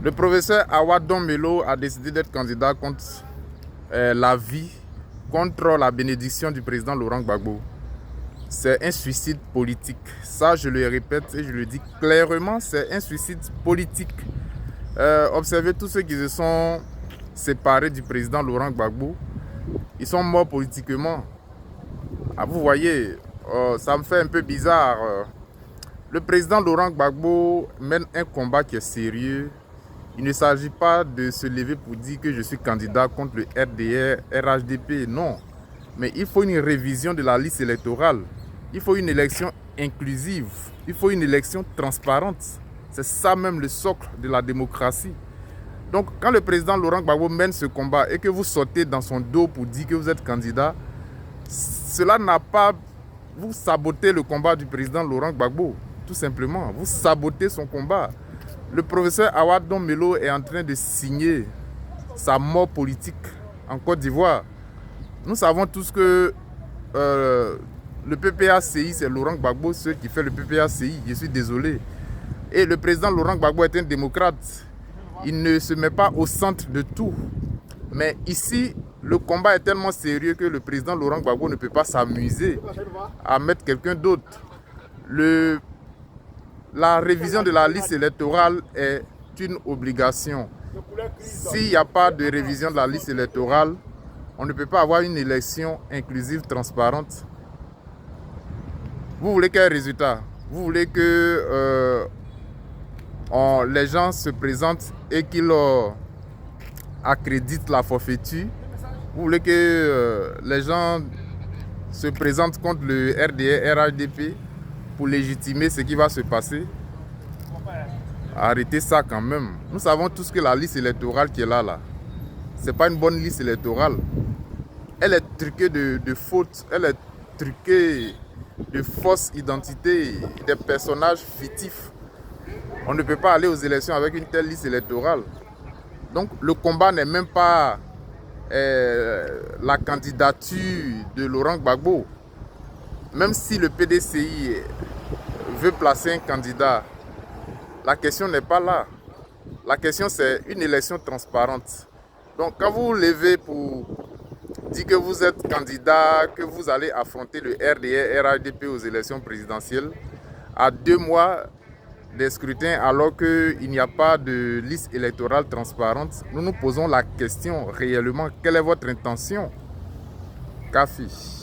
Le professeur Awadon Melo a décidé d'être candidat contre la vie, contre la bénédiction du président Laurent Gbagbo. C'est un suicide politique. Ça, je le répète et je le dis clairement, c'est un suicide politique. Observez tous ceux qui se sont séparés du président Laurent Gbagbo. Ils sont morts politiquement. Ah, vous voyez, ça me fait un peu bizarre. Le président Laurent Gbagbo mène un combat qui est sérieux. Il ne s'agit pas de se lever pour dire que je suis candidat contre le RDR, RHDP, non. Mais il faut une révision de la liste électorale. Il faut une élection inclusive. Il faut une élection transparente. C'est ça même le socle de la démocratie. Donc quand le président Laurent Gbagbo mène ce combat et que vous sortez dans son dos pour dire que vous êtes candidat, cela n'a pas... Vous sabotez le combat du président Laurent Gbagbo, tout simplement. Vous sabotez son combat. Le professeur Awadon Melo est en train de signer sa mort politique en Côte d'Ivoire. Nous savons tous que le PPACI, c'est Laurent Gbagbo, ceux qui fait le PPACI, je suis désolé. Et le président Laurent Gbagbo est un démocrate. Il ne se met pas au centre de tout. Mais ici, le combat est tellement sérieux que le président Laurent Gbagbo ne peut pas s'amuser à mettre quelqu'un d'autre. La révision de la liste électorale est une obligation. S'il n'y a pas de révision de la liste électorale, on ne peut pas avoir une élection inclusive, transparente. Vous voulez quel résultat? Vous voulez que les gens se présentent et qu'ils accréditent la forfaiture? Vous voulez que les gens se présentent contre le RDR, RHDP pour légitimer ce qui va se passer? Arrêtez ça quand même. Nous savons tous que la liste électorale qui est là, ce n'est pas une bonne liste électorale. Elle est truquée de fautes, elle est truquée de fausses identités, des personnages fictifs. On ne peut pas aller aux élections avec une telle liste électorale. Donc le combat n'est même pas la candidature de Laurent Gbagbo. Même si le PDCI veut placer un candidat, la question n'est pas là. La question, c'est une élection transparente. Donc quand vous vous levez pour dire que vous êtes candidat, que vous allez affronter le RDR, RHDP aux élections présidentielles, à 2 mois des scrutins, alors qu'il n'y a pas de liste électorale transparente, nous nous posons la question réellement, quelle est votre intention? Kafi.